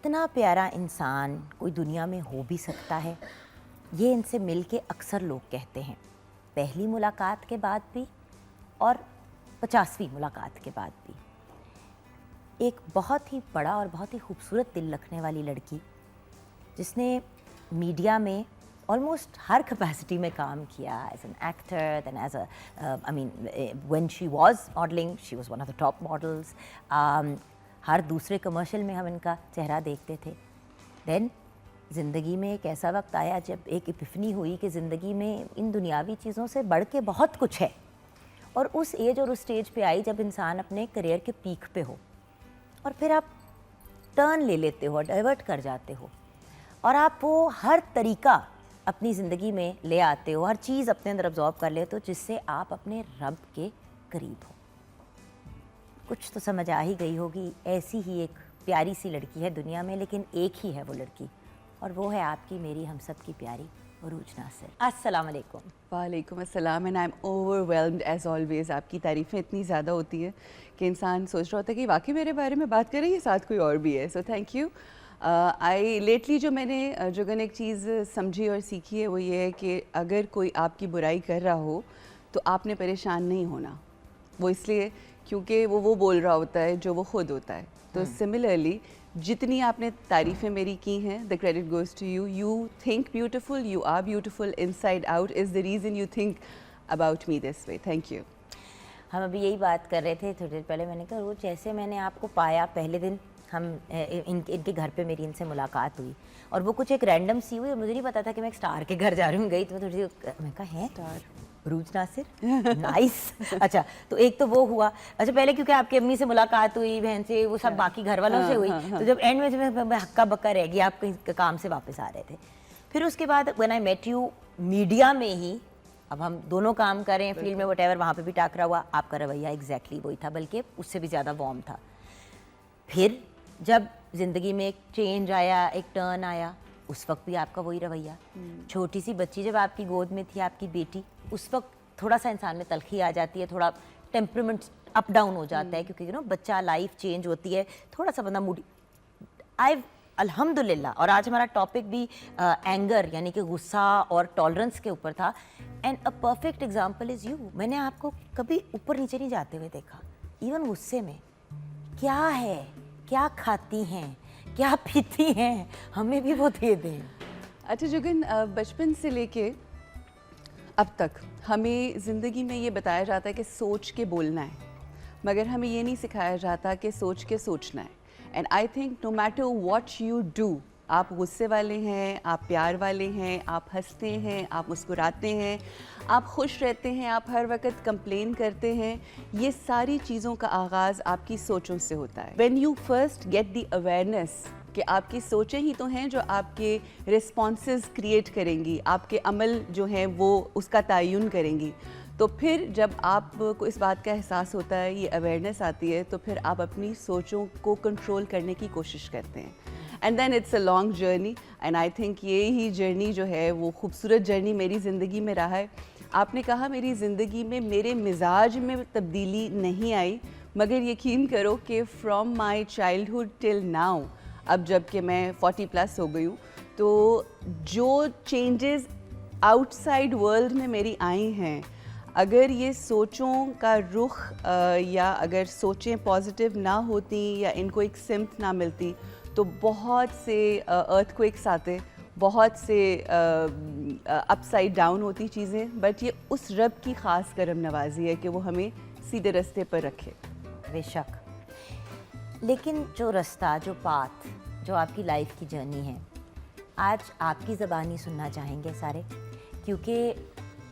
इतना प्यारा इंसान कोई दुनिया में हो भी सकता है, ये इनसे मिल के अक्सर लोग कहते हैं, पहली मुलाकात के बाद भी और 50वीं मुलाकात के बाद भी। एक बहुत ही बड़ा और बहुत ही खूबसूरत दिल रखने वाली लड़की जिसने मीडिया में ऑलमोस्ट हर कैपेसिटी में काम किया, as an actor, then as I mean when she was modelling she was one of the top models. हर दूसरे कमर्शियल में हम इनका चेहरा देखते थे। देन ज़िंदगी में एक ऐसा वक्त आया जब एक इपिफनी हुई कि ज़िंदगी में इन दुनियावी चीज़ों से बढ़ के बहुत कुछ है, और उस एज और उस स्टेज पे आई जब इंसान अपने करियर के पीक पे हो और फिर आप टर्न ले लेते हो, डाइवर्ट कर जाते हो और आप वो हर तरीका अपनी ज़िंदगी में ले आते हो, हर चीज़ अपने अंदर अब्जॉर्ब कर लेते हो जिससे आप अपने रब के करीब हो। कुछ तो समझ आ ही गई होगी, ऐसी ही एक प्यारी सी लड़की है दुनिया में, लेकिन एक ही है वो लड़की, और वो है आपकी मेरी हम सब की प्यारी उरूज नासिर। अस्सलाम वालेकुम। वालेकुम अस्सलाम। And I am overwhelmed as always. आपकी तारीफ़ें इतनी ज़्यादा होती हैं कि इंसान सोच रहा होता है कि वाकई मेरे बारे में बात कर रही है, साथ कोई और भी है। So thank you. I lately जो मैंने जुगन एक चीज़ समझी और सीखी है वो ये है कि अगर कोई आपकी बुराई कर रहा हो तो आपने परेशान नहीं होना। वो इसलिए क्योंकि वो बोल रहा होता है जो वो खुद होता है। तो सिमिलरली जितनी आपने तारीफ़ें मेरी की हैं, the credit goes to you. You think beautiful, you are beautiful inside out, is the reason you think about me this way. Thank you. हम अभी यही बात कर रहे थे थोड़ी देर पहले, मैंने कहा वो जैसे मैंने आपको पाया पहले दिन हम इनके घर पे मेरी इनसे मुलाकात हुई और वो कुछ एक रैंडम सी हुई और मुझे नहीं पता था कि मैं एक स्टार के घर जा रही हूँ। गई तो मैं थोड़ी सी, मैं कहा है स्टार उरूज नासिर, नाइस। अच्छा, तो एक तो वो हुआ। अच्छा, पहले क्योंकि आपकी अम्मी से मुलाकात हुई, बहन से, वो सब बाकी घर वालों से हुई, तो जब एंड में मैं हक्का बक्का रह गई, आप कहीं काम से वापस आ रहे थे। फिर उसके बाद when I met you media में ही, अब हम दोनों काम कर रहे हैं फील्ड में, वटेवर, वहाँ पे भी टाकरा हुआ। आपका रवैया एग्जैक्टली वही था, बल्कि उससे भी ज़्यादा वार्म था। फिर जब ज़िंदगी में एक चेंज आया, एक टर्न आया, उस वक्त भी आपका वही रवैया। छोटी सी बच्ची जब आपकी गोद में थी, आपकी बेटी, उस वक्त थोड़ा सा इंसान में तलखी आ जाती है, थोड़ा टेम्परामेंट अप डाउन हो जाता है, क्योंकि बच्चा, लाइफ चेंज होती है, थोड़ा सा बंदा मूडी। अल्हम्दुलिल्लाह, और आज हमारा टॉपिक भी एंगर यानी कि गुस्सा और टॉलरेंस के ऊपर था। And a perfect example is you. मैंने आपको कभी ऊपर नीचे नहीं जाते हुए देखा, इवन गुस्से में। क्या है, क्या खाती हैं, क्या पीती हैं, हमें भी वो दे दें। अच्छा जुगन, बचपन से लेके अब तक हमें ज़िंदगी में ये बताया जाता है कि सोच के बोलना है, मगर हमें ये नहीं सिखाया जाता कि सोच के सोचना है। And I think no matter what you do, आप गुस्से वाले हैं, आप प्यार वाले हैं, आप हंसते हैं, आप मुस्कुराते हैं, आप खुश रहते हैं, आप हर वक्त कंप्लेन करते हैं, ये सारी चीज़ों का आगाज़ आपकी सोचों से होता है। When you first get the awareness कि आपकी सोचें ही तो हैं जो आपके रिस्पॉन्सेस क्रिएट करेंगी, आपके अमल जो हैं वो उसका तयन करेंगी। तो फिर जब आपको इस बात का एहसास होता है, ये अवेयरनेस आती है, तो फिर आप अपनी सोचों को कंट्रोल करने की कोशिश करते हैं। And then it's a long journey, and I think ये ही जर्नी जो है वो खूबसूरत जर्नी मेरी ज़िंदगी में रहा है। आपने कहा मेरी ज़िंदगी में मेरे मिजाज में तब्दीली नहीं आई, मगर यकीन करो कि from my childhood till now, अब जब कि मैं 40+ हो गई हूँ, तो जो चेंजेस आउटसाइड वर्ल्ड में मेरी आई हैं, अगर ये सोचों का रुख या अगर सोचें पॉजिटिव ना होती या इनको एक सिमत ना मिलती, तो बहुत से अर्थक्वेक्स आते, बहुत से अपसाइड डाउन होती चीज़ें। बट ये उस रब की ख़ास करम नवाजी है कि वो हमें सीधे रास्ते पर रखे। बेशक, लेकिन जो रास्ता, जो पाथ, जो आपकी लाइफ की जर्नी है, आज आपकी ज़बानी सुनना चाहेंगे सारे, क्योंकि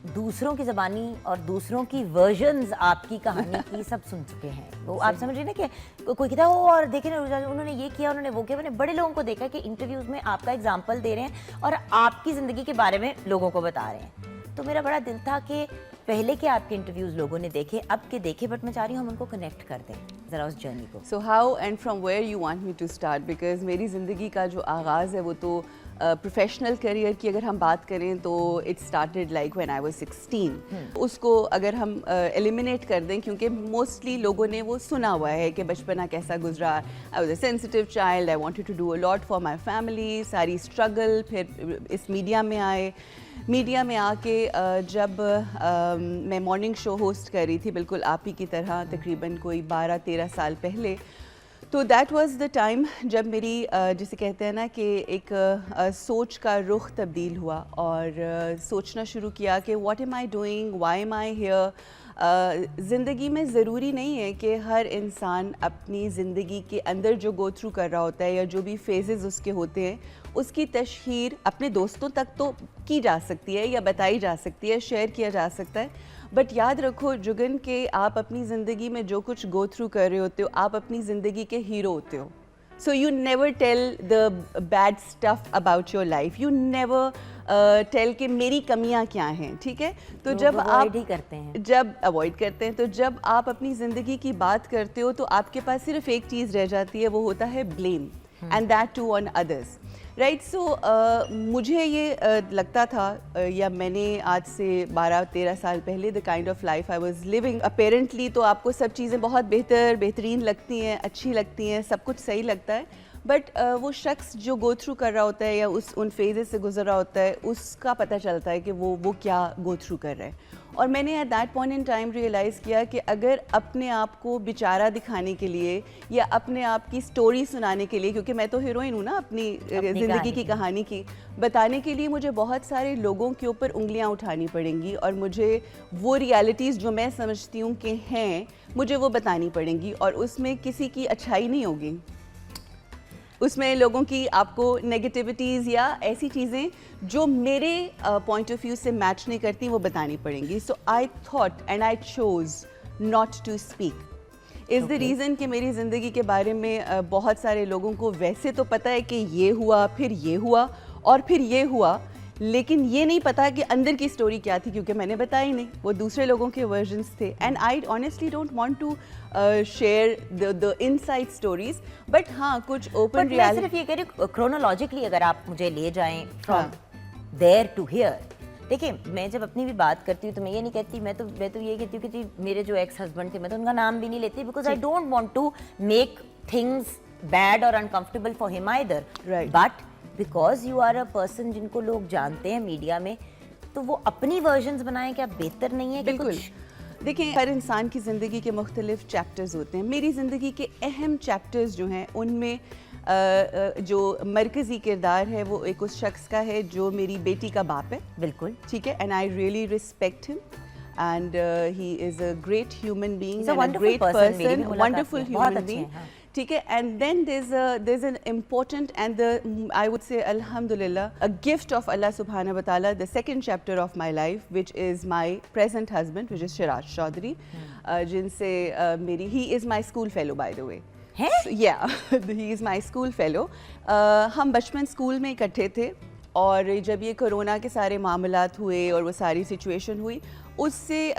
दूसरों की ज़बानी और दूसरों की वर्जन्स आपकी कहानी की सब सुन चुके हैं। वो आप समझ रहे ना कि कोई कहता है वो, और देखे ना उन्होंने ये किया, उन्होंने वो किया। मैंने बड़े लोगों को देखा कि इंटरव्यूज़ में आपका एग्जाम्पल दे रहे हैं और आपकी ज़िंदगी के बारे में लोगों को बता रहे हैं। तो मेरा बड़ा दिल था कि पहले के आपके इंटरव्यूज़ लोगों ने देखे, अब के देखे, बट मैं चाह रही हूँ हम उनको कनेक्ट कर दें ज़रा उस जर्नी को। So how and from where you want me to start, because मेरी ज़िंदगी का जो आगाज़ है वो तो प्रोफेशनल करियर की अगर हम बात करें तो it started like when I was 16. उसको अगर हम एलिमिनेट कर दें, क्योंकि मोस्टली लोगों ने वो सुना हुआ है कि बचपना कैसा गुजरा. I was a sensitive child, I wanted to do a lot for my family, सारी स्ट्रगल. फिर इस मीडिया में आए. मीडिया में आके जब मैं मॉर्निंग शो होस्ट कर रही थी, बिल्कुल आप ही की तरह, तकरीबन कोई 12-13 साल पहले, तो दैट वाज द टाइम जब मेरी जिसे कहते हैं ना कि एक सोच का रुख तब्दील हुआ और सोचना शुरू किया कि what am I doing, why am I hear. ज़िंदगी में ज़रूरी नहीं है कि हर इंसान अपनी ज़िंदगी के अंदर जो गो थ्रू कर रहा होता है या जो भी फेजेस उसके होते हैं, उसकी तशहीर अपने दोस्तों तक तो की जा सकती है या बताई जा सकती है, शेयर किया जा सकता है. बट याद रखो जुगन कि आप अपनी ज़िंदगी में जो कुछ गो थ्रू कर रहे होते हो, आप अपनी ज़िंदगी के हीरो होते हो. So you never tell the bad stuff about your life. You never tell कि मेरी कमियां क्या हैं. ठीक है, तो जब आप ही करते हैं, जब अवॉइड करते हैं, तो जब आप अपनी ज़िंदगी की बात करते हो तो आपके पास सिर्फ एक चीज़ रह जाती है, वो होता है blame, and that too on others. Right. So मुझे ये लगता था या मैंने आज से 12-13 साल पहले the kind of life I was living, apparently तो आपको सब चीज़ें बहुत बेहतरीन लगती हैं, अच्छी लगती हैं, सब कुछ सही लगता है. बट वो शख्स जो गो थ्रू कर रहा होता है या उन फेजेस से गुजर रहा होता है, उसका पता चलता है कि वो क्या गो थ्रू कर रहा है. और मैंने at that point in time realize किया कि अगर अपने आप को बेचारा दिखाने के लिए या अपने आप की स्टोरी सुनाने के लिए, क्योंकि मैं तो हीरोइन हूँ ना अपनी ज़िंदगी की कहानी की, बताने के लिए मुझे बहुत सारे लोगों के ऊपर उंगलियाँ उठानी पड़ेंगी और मुझे वो रियलिटीज़ जो मैं समझती हूँ कि हैं, मुझे वो बतानी पड़ेंगी. और उसमें किसी की अच्छाई नहीं होगी, उसमें लोगों की आपको नेगेटिविटीज़ या ऐसी चीज़ें जो मेरे पॉइंट ऑफ व्यू से मैच नहीं करती, वो बतानी पड़ेंगी. So I thought and I chose not to speak. Is the reason कि मेरी ज़िंदगी के बारे में बहुत सारे लोगों को वैसे तो पता है कि ये हुआ, फिर ये हुआ और फिर ये हुआ, लेकिन ये नहीं पता कि अंदर की स्टोरी क्या थी, क्योंकि मैंने बताई नहीं, वो दूसरे लोगों के वर्जन्स थे. And I honestly don't want to share the inside stories. But हाँ, कुछ ओपन रियलिटी. सिर्फ ये कह रही हूँ, क्रोनोलॉजिकली अगर आप मुझे ले जाएं फ्रॉम देयर टू हियर. देखिए, मैं जब अपनी भी बात करती हूँ तो मैं ये नहीं कहती, मैं तो ये कहती हूँ कि जी मेरे जो एक्स हस्बैंड थे, मैं तो उनका नाम भी नहीं लेती, because I don't want to make things bad और uncomfortable for him either. But because you are a person जिनको लोग जानते हैं मीडिया में, तो वो अपनी वर्जन्स बनाएं, क्या बेहतर नहीं है? बिल्कुल. देखिए, हर इंसान की ज़िंदगी के मुख्तलिफ चैप्टर्स होते हैं. मेरी ज़िंदगी के अहम चैप्टर्स जो हैं, उनमें जो मरकज़ी किरदार है वो एक उस शख्स का है जो मेरी बेटी का बाप है. बिल्कुल. ठीक है. And I really respect him and he is a great human being and a great person, wonderful human being. ठीक है. And then there's an important and I would say alhamdulillah a gift of Allah subhanahu wa ta'ala, the second chapter of my life, which is my present husband, which is Shiraz Chaudhary, जिनसे मेरी, he is my school fellow by the way. Yeah, he is my school fellow. हम बचपन school में इकट्ठे थे और जब ये कोरोना के सारे मामलात हुए और वो सारी सिचुएशन हुई, उससे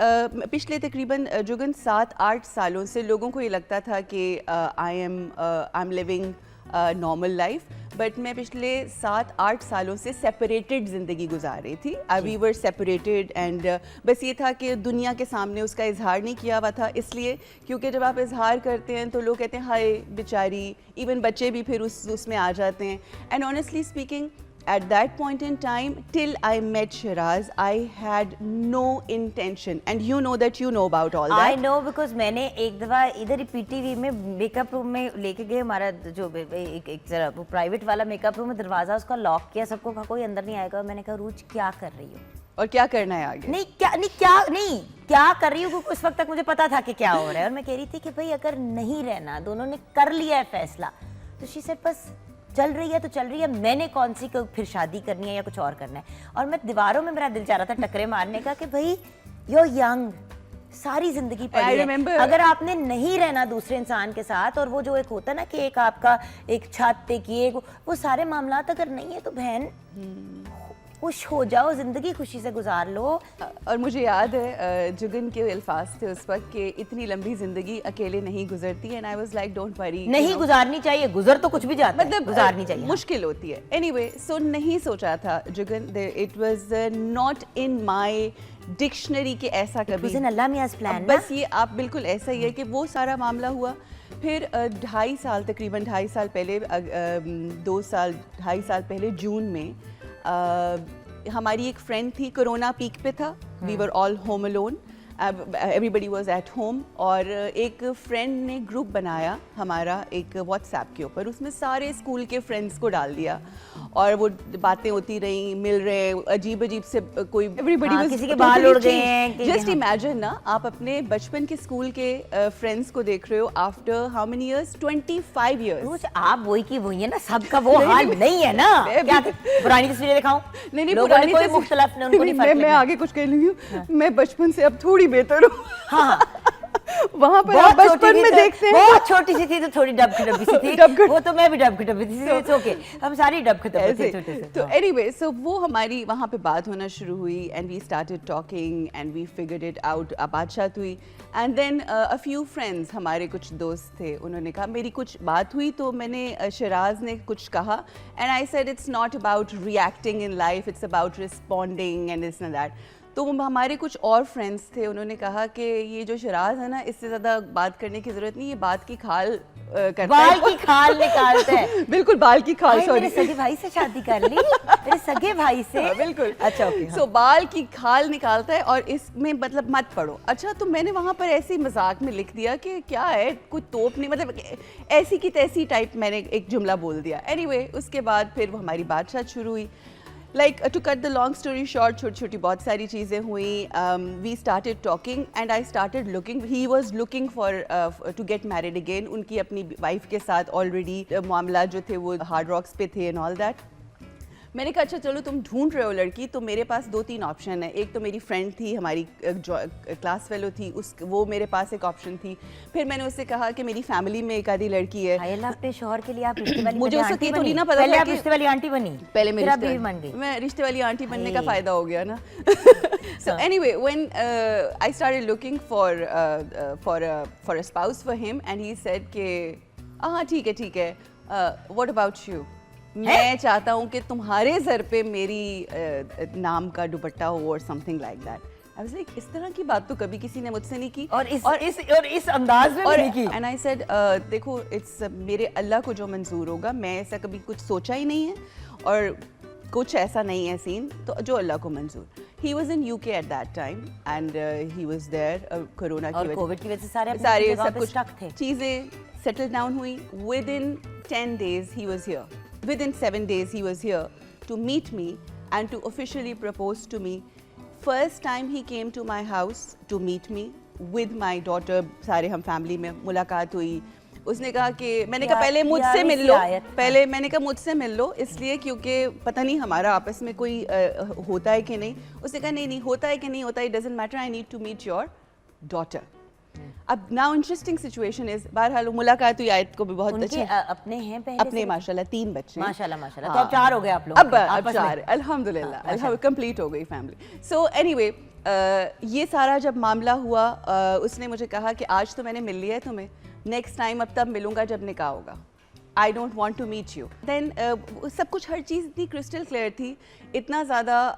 पिछले तकरीबन जुगन 7-8 सालों से लोगों को ये लगता था कि I am living normal life. But मैं पिछले 7-8 सालों से सेपरेटेड ज़िंदगी गुजार रही थी. वी वर सेपरेटेड एंड बस ये था कि दुनिया के सामने उसका इजहार नहीं किया हुआ था, इसलिए क्योंकि जब आप इजहार करते हैं तो लोग कहते हैं हाय बेचारी, इवन बच्चे भी फिर उसमें आ जाते हैं. And honestly speaking, at that point in time, till I met Shiraz, I had no intention, and you know that you know about all that. I know because मैंने एक दफ़ा इधर ही PTV में मेकअप रूम में लेके गए, हमारा जो एक जरा प्राइवेट वाला मेकअप रूम में, दरवाज़ा उसका लॉक किया, सबको कहा कोई अंदर नहीं आएगा. मैंने कहा रूज क्या कर रही हो और क्या करना है आगे? क्या कर रही हूँ, उस वक्त तक मुझे पता था कि क्या हो रहा है. और मैं कह रही थी कि भाई अगर नहीं रहना, दोनों ने कर लिया है फैसला, तो शी सेड बस चल रही है तो चल रही है, मैंने कौन सी को फिर शादी करनी है या कुछ और करना है. और मैं दीवारों में, मेरा दिल चाह रहा था टकरे मारने का कि भाई यू यंग, सारी जिंदगी पड़ी है, अगर आपने नहीं रहना दूसरे इंसान के साथ, और वो जो एक होता है ना कि एक आपका एक छत, एक ये, वो सारे मामलात अगर नहीं है तो बहन खुश हो जाओ, जिंदगी खुशी से गुजार लो. और मुझे याद है जुगन के अल्फाज थे उस वक्त कि इतनी लंबी जिंदगी अकेले नहीं गुजरती, and I was like don't worry, नहीं गुजारनी चाहिए, गुजर तो कुछ भी जाता है, मतलब गुजारनी चाहिए. मुश्किल होती है. एनीवे, सो नहीं सोचा था Jugan, it was not in my dictionary के ऐसा कभी. अल्लाह मियाज़ प्लान. बस ये आप बिल्कुल ऐसा ही है कि वो सारा मामला हुआ. फिर 2.5 साल, तकरीबन 2.5 साल पहले, 2.5 साल पहले जून में हमारी एक फ्रेंड थी, कोरोना पीक पे था, we were all home alone, everybody was at home, और एक फ्रेंड ने ग्रुप बनाया हमारा एक व्हाट्सएप के ऊपर, उसमें सारे स्कूल के फ्रेंड्स को डाल दिया और वो बातें होती रही, मिल रहे, अजीब अजीब से कोई, एवरीबडी वाज, किसी के बाल उड़ गए हैं. जस्ट इमेजिन ना, आप अपने बचपन के स्कूल के फ्रेंड्स को देख रहे हो after how many years, 25 years. आप वही की वही है ना, सबका वो हाल नहीं है ना. क्या पुरानी तस्वीरें दिखाऊं? नहीं, लोगों ने कोई मुख्तलिफ ने, उनको नहीं फर्क. मैं आगे कुछ कह रही हूँ, मैं बचपन से अब थोड़ी बेहतर हूँ. हाँ, वहाँ पर आप बचपन में देखते हैं, बहुत छोटी सी थी तो थोड़ी डब की डब्बी सी थी, वो तो मैं भी डब की डब्बी थी, इट्स ओके, हम सारी डब की डब्बी थे छोटे से. तो एनीवे, सो वो हमारी वहाँ पे बात होना शुरू हुई, and we started talking and we figured it out. बातचीत हुई, and then a few friends, हमारे कुछ दोस्त थे, उन्होंने कहा, मेरी कुछ बात हुई तो मैंने, शिराज ने कुछ कहा, and I said it's not about reacting in life, it's about responding and this and that. तो हमारे कुछ और फ्रेंड्स थे, उन्होंने कहा कि ये जो शिराज है ना, इससे ज़्यादा बात करने की ज़रूरत नहीं, ये बात की खाल करता बाल है, की खाल निकालता है. बिल्कुल बाल की खाल. सॉरी, मेरे सगे भाई से शादी कर ली, मेरे सगे भाई से. बिल्कुल. अच्छा, ओके. सो बाल की खाल निकालता है, और इसमें मतलब मत पढ़ो. अच्छा, तो मैंने वहाँ पर ऐसे ही मजाक में लिख दिया कि क्या है, कोई तोप नहीं, मतलब ऐसी की तैसी टाइप मैंने एक जुमला बोल दिया. एनीवे, उसके बाद फिर वो हमारी बातचीत शुरू हुई. Like to cut the long story short, छोटी छोटी बहुत सारी चीज़ें हुई. We started talking and I started looking, he was looking for to get married again. उनकी अपनी वाइफ के साथ ऑलरेडी मामला जो थे वो हार्ड रॉक्स पे थे एंड ऑल दैट. मैंने कहा, अच्छा चलो तुम ढूंढ रहे हो लड़की, तो मेरे पास 2-3 ऑप्शन है. एक तो मेरी फ्रेंड थी, हमारी क्लास फेलो थी, वो मेरे पास एक ऑप्शन थी. फिर मैंने उससे कहा कि मेरी फैमिली में एक आधी लड़की है. अपने शौहर के लिए आप रिश्ते वाली मुझे उससे आंटी थोड़ी बनी. ना पता पहले था आप कि रिश्ते वाली आंटी बनी, पहले फिर आप बीवी बन गई. मैं रिश्ते वाली आंटी बनने का हाय. फायदा हो गया ना. So anyway, when I started looking for a spouse for him, and he said कि हाँ ठीक है, what about you? मैं चाहता हूँ कि तुम्हारे सर पे मेरी नाम का दुपट्टा हो और something like that. I was like, इस तरह की बात तो कभी किसी ने मुझसे नहीं की, और इस अंदाज में नहीं की. एंड आई सेड, देखो, इट्स मेरे अल्लाह को जो मंजूर होगा, मैं ऐसा कभी कुछ सोचा ही नहीं है, और कुछ ऐसा नहीं है सीन, तो जो अल्लाह को मंजूर. He was in UK at that time, and he was there. Corona की और कोविड की वजह से सारे सब कुछ थे. चीज़ें सेटल डाउन हुई. Within 10 days he was here. Within 7 days he was here to meet me and to officially propose to me. First time he came to my house to meet me with my daughter. सारे हम family में मुलाकात हुई. उसने कहा कि मैंने कहा पहले मुझसे मिल लो, पहले मैंने कहा मुझसे मिल लो, इसलिए क्योंकि पता नहीं हमारा आपस में कोई होता है कि नहीं. उसने कहा नहीं होता है कि नहीं होता, it doesn't matter, I need to meet your daughter. अब नाउ इंटरेस्टिंग सिचुएशन इज, बहरहाल मुलाकात हुई. आयत को भी बहुत अच्छे अपने हैं पहले अपने, माशाल्लाह 3 बच्चे. माशाल्लाह. तो अब 4 हो गए आप लोग. अब 4 अल्हम्दुलिल्लाह, कंप्लीट हो गई फैमिली. सो एनीवे, ये सारा जब मामला हुआ, उसने मुझे कहा कि आज तो मैंने मिल लिया है तुम्हें, नेक्स्ट टाइम अब तब मिलूंगा जब निकाह होगा. I don't want to meet you. Then सब कुछ, हर चीज़ इतनी क्रिस्टल क्लियर थी, इतना ज़्यादा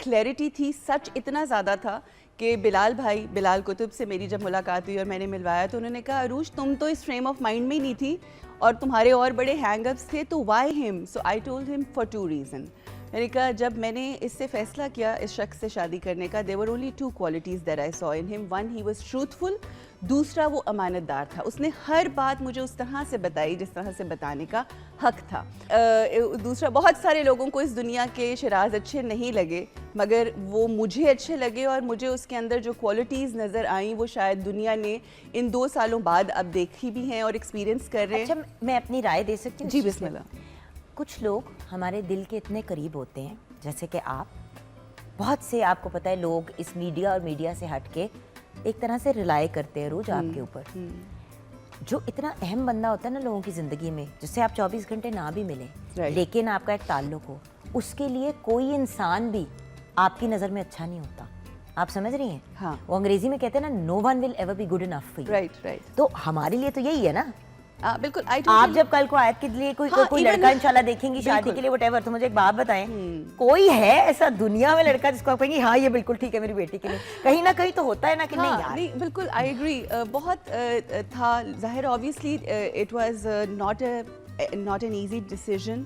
क्लैरिटी थी, सच इतना ज़्यादा था कि बिलाल कुतुब से मेरी जब मुलाकात हुई और मैंने मिलवाया, तो उन्होंने कहा, अरूज तुम तो इस फ्रेम ऑफ माइंड में ही नहीं थी, और तुम्हारे और बड़े हैंगअप्स थे, तो why him? So I told him for 2 reason. मैंने कहा, जब मैंने इससे फैसला किया इस शख्स से शादी करने का, there were only 2 qualities that I saw in him. One, he was truthful, दूसरा वो अमानतदार था. उसने हर बात मुझे उस तरह से बताई जिस तरह से बताने का हक था. दूसरा, बहुत सारे लोगों को इस दुनिया के शिराज अच्छे नहीं लगे, मगर वो मुझे अच्छे लगे, और मुझे उसके अंदर जो क्वालिटीज़ नज़र आई वो शायद दुनिया ने इन 2 सालों बाद अब देखी भी हैं और एक्सपीरियंस कर रहे हैं. अच्छा, मैं अपनी राय दे सकती हूँ? जी बिस्मिल्लाह. कुछ लोग हमारे दिल के इतने करीब होते हैं, जैसे कि आप, बहुत से आपको पता है लोग इस मीडिया और मीडिया से हट के एक तरह से रिलाय करते हैं रोज आपके ऊपर. जो इतना अहम बंदा होता है ना लोगों की ज़िंदगी में, जिससे आप 24 घंटे ना भी मिलें, लेकिन आपका एक ताल्लुक हो, اس کے لیے کوئی انسان بھی آپ کی نظر میں اچھا نہیں ہوتا. آپ سمجھ رہی ہیں؟ ہاں. وہ انگریزی میں کہتے ہیں نا, no one will ever be good enough for you. Right right. تو ہمارے لیے تو یہی ہے نا. بالکل. آپ جب کل کو آیت کے لیے کوئی لڑکا انشاءاللہ دیکھیں گی شادی کے لیے وٹ ایور, تو مجھے ایک بات بتائیں, کوئی ہے ایسا دنیا میں لڑکا جس کو آپ کہیں گے ہاں یہ بالکل ٹھیک ہے میری بیٹی کے لیے؟ کہیں نہ کہیں تو ہوتا ہے نا کہ نہیں یار. نہیں بالکل آئی ایگری. بہت تھا ظاہر, obviously it was not an easy decision,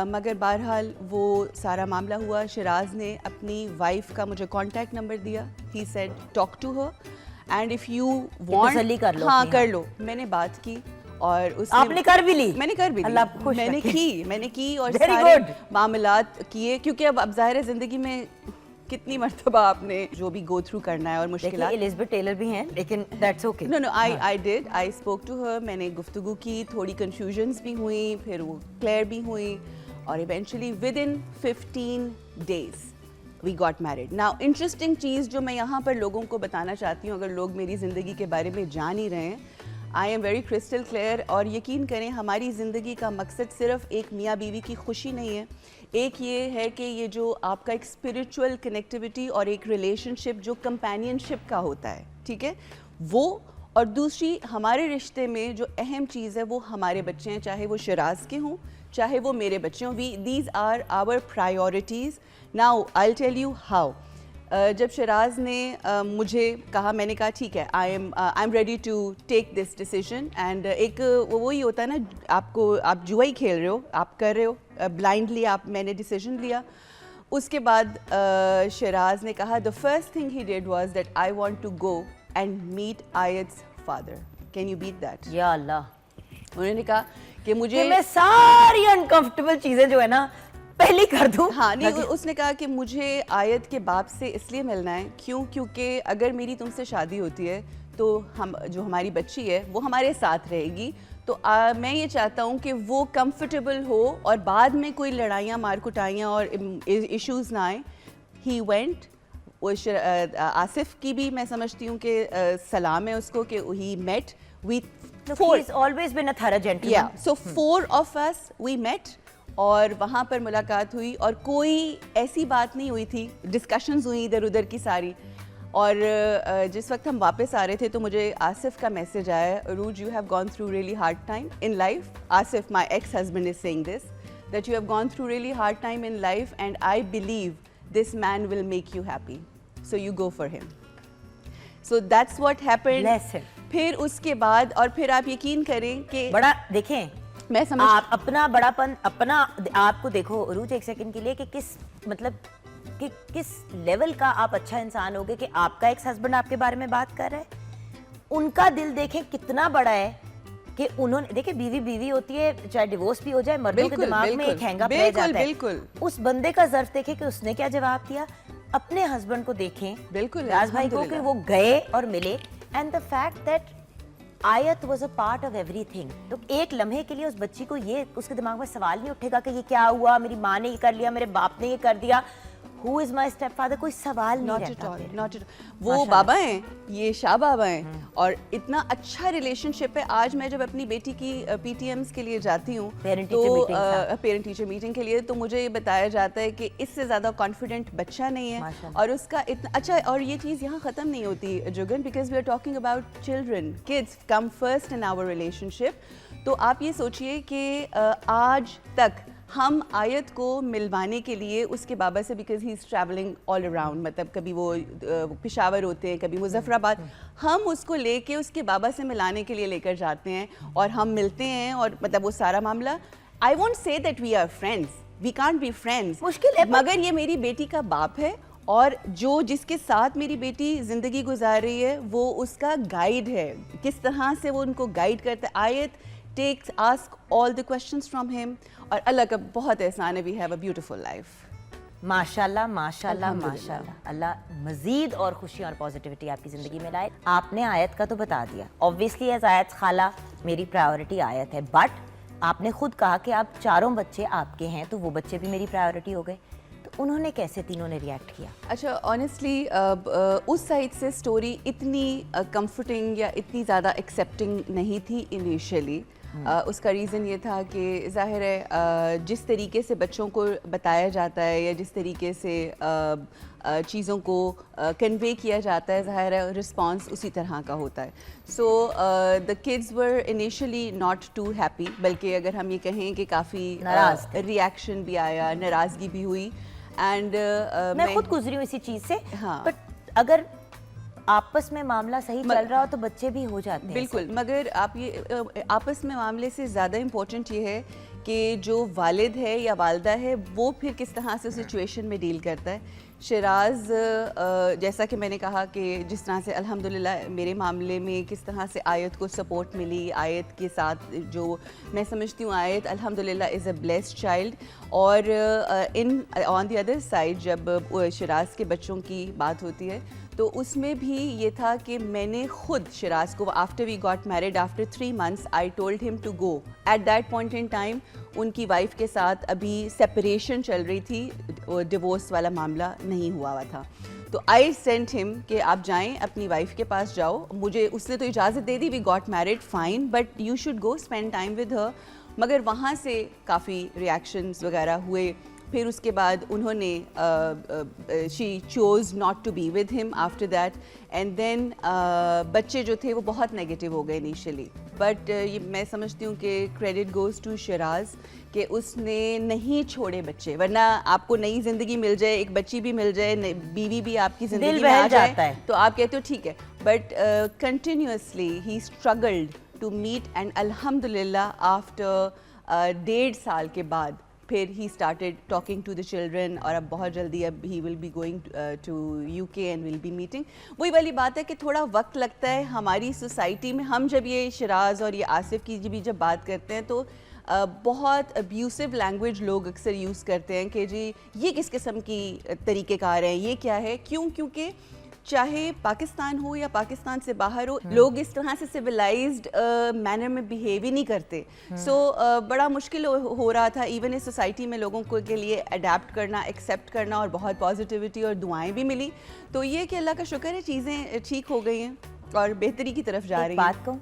مگر بہرحال وہ سارا معاملہ ہوا. شیراز نے اپنی وائف کا مجھے کانٹیکٹ نمبر دیا. He said talk to her and if you want, ہاں کر لو. میں نے بات کی اور اس آپ نے کر بھی لی. میں نے کر بھی لی, اللہ آپ کو خوش رکھے. میں نے کی اور سارے معاملات کیے, کیونکہ اب ظاہر ہے زندگی میں کتنی مرتبہ آپ نے جو بھی گو تھرو کرنا ہے اور مشکلات. الزبتھ ٹیلر بھی ہیں لیکن that's okay. No I did, I spoke to her. میں نے گفتگو کی, تھوڑی کنفیوژنس بھی ہوئیں, پھر وہ کلیئر بھی ہوئیں, اور eventually with in 15 days we got married. Now interesting چیز جو میں یہاں پر لوگوں کو بتانا چاہتی ہوں, اگر لوگ میری زندگی کے بارے میں جان ہی رہے ہیں, I am very crystal clear. اور یقین کریں ہماری زندگی کا مقصد صرف ایک میاں بیوی کی خوشی نہیں ہے. ایک یہ ہے کہ یہ جو آپ کا ایک اسپریچول کنیکٹیوٹی اور ایک ریلیشن شپ جو کمپینین شپ کا ہوتا ہے, ٹھیک ہے, وہ. اور دوسری ہمارے رشتے میں جو اہم چیز ہے وہ ہمارے بچے ہیں, چاہے وہ شیراز کے ہوں چاہے وہ میرے بچے ہوں. These are our priorities. Now I tell you how. جب شیراز نے مجھے کہا, میں نے کہا ٹھیک ہے, I am ready to take this decision. And ایک وہی ہوتا ہے نا, آپ جوا ہی کھیل رہے ہو, آپ کر رہے ہو بلائنڈلی, میں نے ڈیسیژن لیا. اس کے بعد شیراز نے کہا the first thing he did was that I want to go and meet Ayat's father. Can you beat that? یا اللہ, انہوں نے کہا کہ مجھے میں ساری انکمفرٹیبل چیزیں جو ہے نا پہلے کر دوں. ہاں نہیں, اس نے کہا کہ مجھے آیت کے باپ سے اس لیے ملنا ہے, کیونکہ اگر میری تم سے شادی ہوتی ہے تو جو ہماری بچی ہے وہ ہمارے ساتھ رہے گی, تو میں یہ چاہتا ہوں کہ وہ کمفرٹیبل ہو اور بعد میں کوئی لڑائیاں مار کٹائیاں اور ایشوز نہ آئیں. He went. آصف کی بھی میں سمجھتی ہوں کہ سلام ہے اس کو کہ ہی meat with 4. He's always been a thorough gentleman. Yeah, so 4 of us we met. اور وہاں پر ملاقات ہوئی اور کوئی ایسی بات نہیں ہوئی تھی, ڈسکشنز ہوئی ادھر ادھر کی ساری. اور جس وقت ہم واپس آ رہے تھے تو مجھے آصف کا میسج آیا, Urooj you have gone through really hard time in life. Asif, my ex husband, is seeing this, that you have gone through really hard time in life and I believe this man will make you happy, so you go for him. So that's what happened. پھر اس کے بعد, اور پھر آپ یقین کریں کہ بڑا دیکھیں, میں سمجھ آپ اپنا بڑا پن اپنا آپ کو دیکھو عروج ایک سیکنڈ کے لیے کہ کس مطلب کہ کس لیول کا آپ اچھا انسان ہوگے کہ آپ کا ایکس ہسبینڈ آپ کے بارے میں بات کر رہا ہے. ان کا دل دیکھیں کتنا بڑا ہے کہ انہوں نے, دیکھیں بیوی ہوتی ہے, چاہے ڈیورس بھی ہو جائے, مردوں کے دماغ میں ایک ہینگ اپ رہ جاتا ہے. اس بندے کا ظرف دیکھیں کہ اس نے کیا جواب دیا. اپنے ہسبینڈ کو دیکھیں, بالکل راز بھائی کو, کہ وہ گئے اور ملے. اینڈ دا فیکٹ دیٹ آیت was a part of every thing. تو ایک لمحے کے لیے اس بچی کو یہ اس کے دماغ میں سوال نہیں اٹھے گا کہ یہ کیا ہوا, میری ماں نے یہ کر لیا, میرے باپ نے یہ کر دیا, who is my stepfather, کوئی سوال نہیں رہتا. وہ بابا ہیں, یہ شاہ بابا ہیں, اور اتنا اچھا ریلیشن شپ ہے. آج میں جب اپنی بیٹی کی پی ٹی ایمز کے لیے جاتی ہوں, تو پیرنٹ ٹیچر میٹنگ کے لیے, تو مجھے یہ بتایا جاتا ہے کہ اس سے زیادہ کانفیڈنٹ بچہ نہیں ہے. اور اس کا اتنا اچھا, اور یہ چیز یہاں ختم نہیں ہوتی Jugan, because we are talking about children, kids come first in our relationship. تو آپ یہ سوچئے کہ آج تک ہم آیت کو ملوانے کے لیے اس کے بابا سے, because he is travelling all around, مطلب کبھی وہ پشاور ہوتے ہیں, کبھی مظفر آباد, ہم اس کو لے کے اس کے بابا سے ملانے کے لیے لے کر جاتے ہیں اور ہم ملتے ہیں, اور مطلب وہ سارا معاملہ. I won't say that we are friends, we can't be friends, مشکل ہے, مگر یہ میری بیٹی کا باپ ہے, اور جس کے ساتھ میری بیٹی زندگی گزار رہی ہے وہ اس کا گائیڈ ہے, کس طرح سے وہ ان کو گائیڈ کرتا ہے. آیت takes ask all the questions from him, اور اللہ کا بہت احسان ہے, we have a beautiful life. ماشاءاللہ ماشاءاللہ ماشاءاللہ, اللہ مزید اور خوشی اور پازیٹیوٹی آپ کی زندگی میں لائے. آپ نے آیت کا تو بتا دیا, obviously ایز آیت خالہ میری پرائیورٹی آیت ہے, بٹ آپ نے خود کہا کہ آپ چاروں بچے آپ کے ہیں, تو وہ بچے بھی میری پرائیورٹی ہو گئے. تو انہوں نے کیسے تینوں نے ریئیکٹ کیا؟ اچھا, آنیسٹلی اس سائڈ سے اسٹوری اتنی کمفرٹنگ یا اتنی زیادہ ایکسیپٹنگ نہیں تھی انیشیلی. اس کا ریزن یہ تھا کہ ظاہر ہے جس طریقے سے بچوں کو بتایا جاتا ہے یا جس طریقے سے چیزوں کو کنوے کیا جاتا ہے ظاہر ہے رسپانس اسی طرح کا ہوتا ہے. So the kids were initially not too happy, بلکہ اگر ہم یہ کہیں کہ کافی ناراض ریئیکشن بھی آیا, ناراضگی بھی ہوئی. اینڈ میں خود گزری ہوں اسی چیز سے. ہاں, بٹ اگر آپس میں معاملہ صحیح چل رہا ہو تو بچے بھی ہو جاتے ہیں. بالکل, مگر آپ یہ آپس میں معاملے سے زیادہ امپورٹنٹ یہ ہے کہ جو والد ہے یا والدہ ہے وہ پھر کس طرح سے سچویشن میں ڈیل کرتا ہے. شیراز جیسا کہ میں نے کہا کہ جس طرح سے الحمدللہ میرے معاملے میں کس طرح سے آیت کو سپورٹ ملی, آیت کے ساتھ جو میں سمجھتی ہوں آیت الحمدللہ از اے بلیسڈ چائلڈ. اور آن دی ادر سائڈ جب شیراز کے بچوں کی بات ہوتی ہے تو اس میں بھی یہ تھا کہ میں نے خود شیراز کو after we got married after 3 months I told him to go. At that point in time ان کی وائف کے ساتھ ابھی سیپریشن چل رہی تھی, ڈیورس والا معاملہ نہیں ہوا تھا. تو آئی سینٹ ہم کہ آپ جائیں اپنی وائف کے پاس جاؤ. مجھے اس نے تو اجازت دے دی, we got married fine, but you should go spend time with her. مگر وہاں سے کافی ریئیکشنز وغیرہ ہوئے. پھر اس کے بعد انہوں نے she chose not to be with him after that. And then بچے جو تھے وہ بہت نیگیٹو ہو گئے انیشلی, بٹ میں سمجھتی ہوں کہ کریڈٹ گوز ٹو شیراز کہ اس نے نہیں چھوڑے بچے. ورنہ آپ کو نئی زندگی مل جائے, ایک بچی بھی مل جائے, بیوی بھی آپ کی زندگی میں آ جائے تو آپ کہتے ہو ٹھیک ہے, بٹ کنٹینیوسلی ہی اسٹرگلڈ ٹو میٹ. اینڈ الحمدللہ آفٹر 1.5 سال کے بعد پھر ہی started talking to the children, اور اب بہت جلدی اب ہی will be going to UK and will be meeting. وہی والی بات ہے کہ تھوڑا وقت لگتا ہے ہماری سوسائٹی میں. ہم جب یہ شیراز اور یہ آصف کی بھی جب بات کرتے ہیں تو بہت ابیوسو لینگویج لوگ اکثر یوز کرتے ہیں کہ جی یہ کس قسم کی طریقہ کار ہیں, یہ کیا ہے, کیوں؟ کیونکہ چاہے پاکستان ہو یا پاکستان سے باہر ہو, لوگ اس طرح سے سویلائزڈ مینر میں بیہیو ہی نہیں کرتے. سو بڑا مشکل ہو رہا تھا ایون اس سوسائٹی میں لوگوں کو کے لیے اڈیپٹ کرنا, ایکسیپٹ کرنا, اور بہت پازیٹیوٹی اور دعائیں بھی ملی. تو یہ کہ اللہ کا شکر ہے چیزیں ٹھیک ہو گئی ہیں اور بہتری کی طرف جا رہی ہیں. بات کہوں,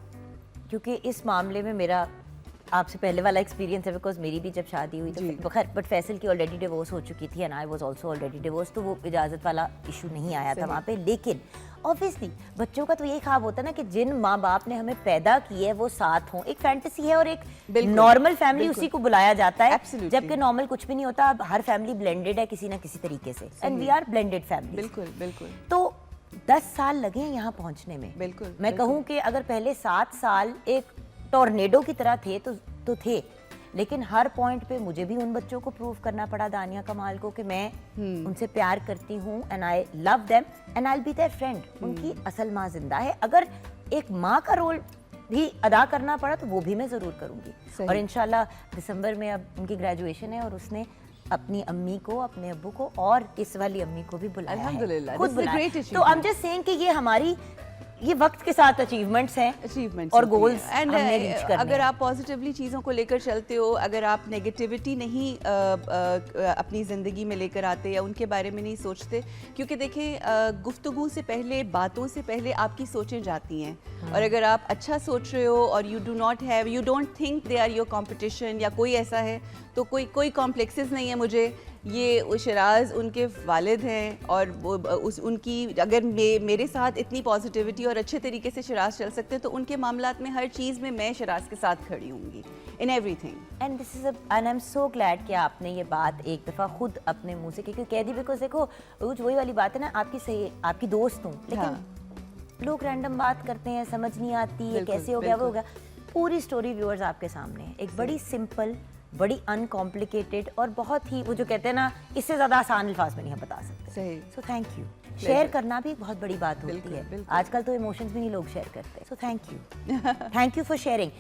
کیونکہ اس معاملے میں میرا آپ سے پہلے والا ایکسپیرینس ہے, بیکاز میری بھی جب شادی ہوئی تو خیر, بٹ فیصل کی آلریڈی ڈیورس ہو چکی تھی and I was also already divorce, تو وہ اجازت والا ایشو نہیں آیا تھا وہاں پہ. لیکن obviously بچوں کا تو یہی خواب ہوتا ہے نا کہ جن ماں باپ نے ہمیں پیدا کی ہے وہ ساتھ ہوں. ایک فینٹیسی ہے اور ایک نارمل فیملی اسی کو بلایا جاتا ہے, جبکہ نارمل کچھ بھی نہیں ہوتا. اب ہر فیملی بلینڈڈ ہے کسی نہ کسی طریقے سے, and we are blended family. بالکل بالکل. تو 10 سال لگے ہیں یہاں پہنچنے میں. بالکل. میں کہوں کہ اگر پہلے 7 سال ایک ٹورنیڈو کی طرح تھے تو تھے, لیکن ہر پوائنٹ پہ مجھے بھی ان بچوں کو پروف کرنا پڑا, دانیہ کمال کو, کہ میں ان سے پیار کرتی ہوں and I love them and I will be their friend. ان کی اصل ماں زندہ ہے, اگر ایک ماں کا رول بھی ادا کرنا پڑا تو وہ بھی میں ضرور کروں گی. اور انشاءاللہ دسمبر میں اب ان کی گریجویشن ہے, اور اس نے اپنی امی کو, اپنے ابو کو اور اس والی امی کو بھی بلایا ہے, الحمدللہ, خود بلایا. تو I'm just saying کہ یہ ہماری یہ وقت کے ساتھ اچیومنٹس ہیں اور گولز ہم نے ریچ کرنے. اگر آپ پازیٹیولی چیزوں کو لے کر چلتے ہو, اگر آپ نیگیٹیوٹی نہیں اپنی زندگی میں لے کر آتے یا ان کے بارے میں نہیں سوچتے, کیونکہ دیکھیں گفتگو سے پہلے, باتوں سے پہلے آپ کی سوچیں جاتی ہیں. اور اگر آپ اچھا سوچ رہے ہو اور you don't think they are your competition یا کوئی ایسا ہے, تو کوئی کمپلیکسز نہیں ہے مجھے. یہ شیراز ان کے والد ہیں, اور ان کی اگر میرے ساتھ اتنی پازیٹیوٹی اور اچھے طریقے سے شیراز چل سکتے تو ان کے معاملات میں ہر چیز میں شیراز کے ساتھ کھڑی ہوں گی, in every thing. And I am so glad کہ آپ نے یہ بات ایک دفعہ خود اپنے منہ سے کہہ دی, بیکاز دیکھو وہی والی بات ہے نا, آپ کی دوست ہوں, لیکن لوگ رینڈم بات کرتے ہیں, سمجھ نہیں آتی ہے کیسے ہو گیا وہ ہو گیا. پوری اسٹوری ویورز آپ کے سامنے ہے, ایک بڑی سمپل, بڑی ان کمپلیکیٹڈ, اور بہت ہی وہ جو کہتے ہیں نا اس سے زیادہ آسان الفاظ میں نہیں ہم بتا سکتے. So thank you. شیئر کرنا بھی بہت بڑی بات ہوتی ہے, آج کل تو ایموشنز بھی نہیں لوگ شیئر کرتے. So thank you for sharing.